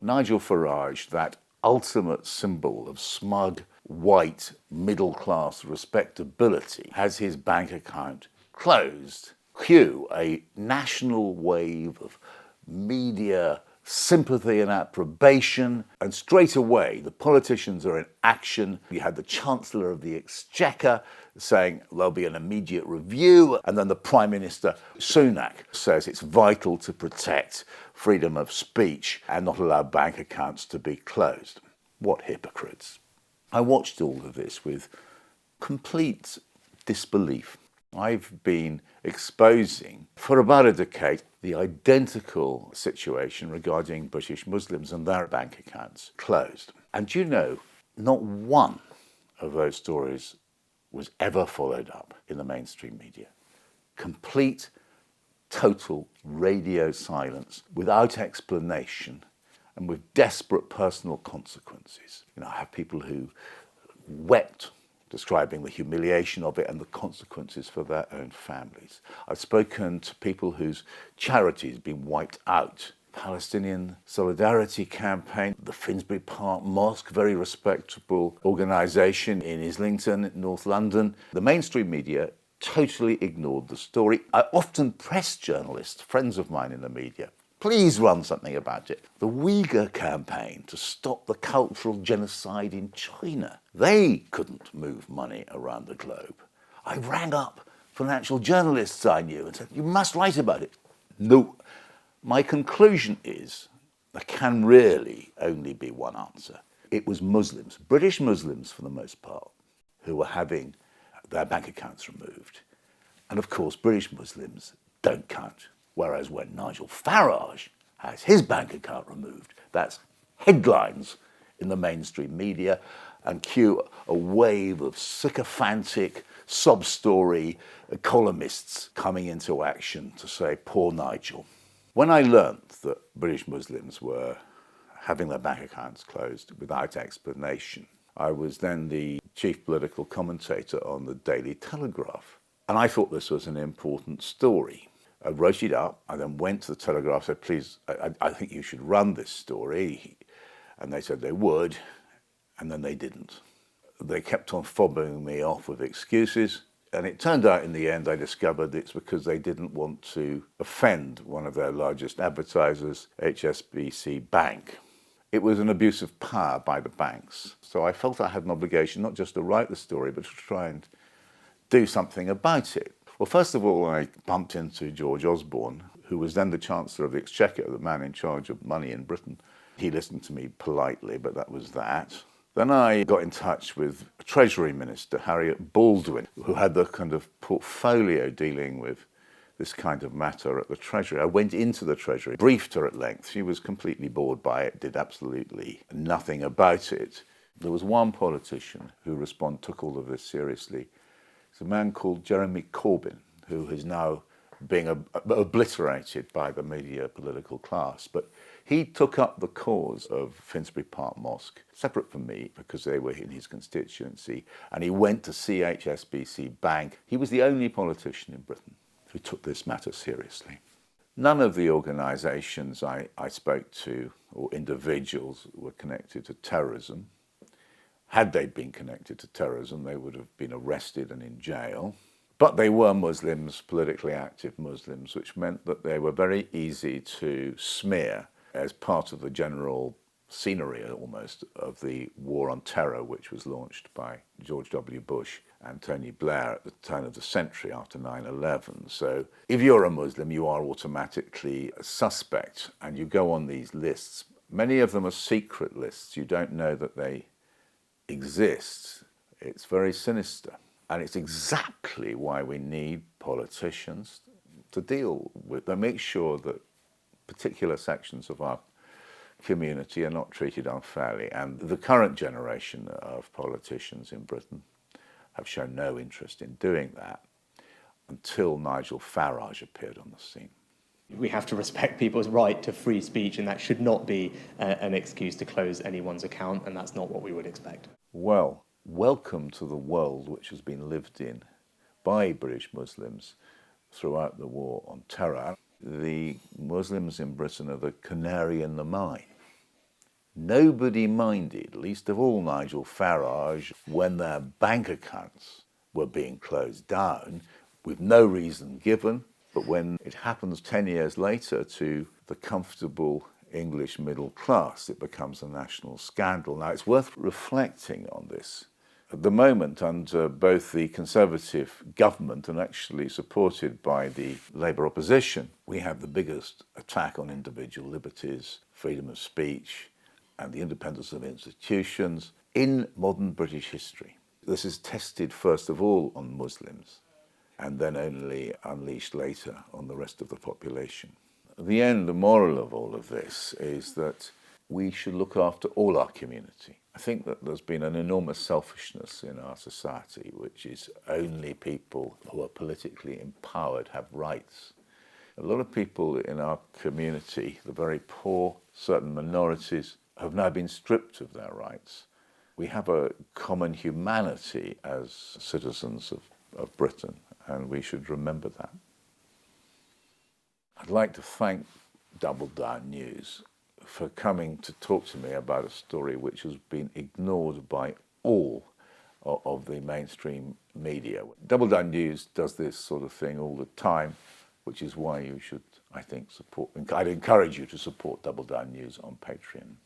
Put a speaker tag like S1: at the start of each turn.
S1: Nigel Farage, that ultimate symbol of smug, white, middle-class respectability, has his bank account closed. Cue a national wave of media sympathy and approbation, and straight away the politicians are in action. You had the Chancellor of the Exchequer saying there'll be an immediate review, and then the Prime Minister, Sunak, says it's vital to protect freedom of speech and not allow bank accounts to be closed. What hypocrites. I watched all of this with complete disbelief. I've been exposing for about a decade the identical situation regarding British Muslims and their bank accounts closed. And you know, not one of those stories was ever followed up in the mainstream media. Complete, total radio silence without explanation and with desperate personal consequences. You know, I have people who wept describing the humiliation of it and the consequences for their own families. I've spoken to people whose charities have been wiped out. Palestinian Solidarity Campaign, the Finsbury Park Mosque, very respectable organisation in Islington, North London. The mainstream media totally ignored the story. I often press journalists, friends of mine in the media, please run something about it. The Uyghur campaign to stop the cultural genocide in China. They couldn't move money around the globe. I rang up financial journalists I knew and said, you must write about it. No. My conclusion is there can really only be one answer. It was Muslims, British Muslims for the most part, who were having their bank accounts removed. And of course, British Muslims don't count. Whereas when Nigel Farage has his bank account removed, that's headlines in the mainstream media, and cue a wave of sycophantic sob-story columnists coming into action to say, poor Nigel. When I learnt that British Muslims were having their bank accounts closed without explanation, I was then the chief political commentator on the Daily Telegraph. And I thought this was an important story. I wrote it up. I then went to the Telegraph, said, please, I think you should run this story. And they said they would, and then they didn't. They kept on fobbing me off with excuses. And it turned out in the end, I discovered it's because they didn't want to offend one of their largest advertisers, HSBC Bank. It was an abuse of power by the banks. So I felt I had an obligation not just to write the story, but to try and do something about it. Well, first of all, I bumped into George Osborne, who was then the Chancellor of the Exchequer, the man in charge of money in Britain. He listened to me politely, but that was that. Then I got in touch with Treasury Minister Harriet Baldwin, who had the kind of portfolio dealing with this kind of matter at the Treasury. I went into the Treasury, briefed her at length. She was completely bored by it, did absolutely nothing about it. There was one politician who took all of this seriously. It's a man called Jeremy Corbyn, who is now being obliterated by the media political class. But he took up the cause of Finsbury Park Mosque, separate from me, because they were in his constituency, and he went to see HSBC Bank. He was the only politician in Britain who took this matter seriously. None of the organisations I spoke to, or individuals, were connected to terrorism. Had they been connected to terrorism, they would have been arrested and in jail. But they were Muslims, politically active Muslims, which meant that they were very easy to smear as part of the general scenery, almost, of the war on terror, which was launched by George W. Bush and Tony Blair at the turn of the century after 9/11. So if you're a Muslim, you are automatically a suspect, and you go on these lists. Many of them are secret lists. You don't know that they exist. It's very sinister. And it's exactly why we need politicians to deal with, to make sure that particular sections of our community are not treated unfairly. And the current generation of politicians in Britain have shown no interest in doing that until Nigel Farage appeared on the scene.
S2: We have to respect people's right to free speech, and that should not be an excuse to close anyone's account, and that's not what we would expect.
S1: Well, welcome to the world which has been lived in by British Muslims throughout the war on terror. The Muslims in Britain are the canary in the mine. Nobody minded, least of all Nigel Farage, when their bank accounts were being closed down with no reason given. But when it happens 10 years later to the comfortable English middle class, it becomes a national scandal. Now, it's worth reflecting on this. At the moment, under both the Conservative government and actually supported by the Labour opposition, we have the biggest attack on individual liberties, freedom of speech, and the independence of institutions in modern British history. This is tested first of all on Muslims, and then only unleashed later on the rest of the population. The end, the moral of all of this is that we should look after all our community. I think that there's been an enormous selfishness in our society, which is only people who are politically empowered have rights. A lot of people in our community, the very poor, certain minorities, have now been stripped of their rights. We have a common humanity as citizens of Britain, and we should remember that. I'd like to thank Double Down News for coming to talk to me about a story which has been ignored by all of the mainstream media. Double Down News does this sort of thing all the time, which is why you should, I think, support. I'd encourage you to support Double Down News on Patreon.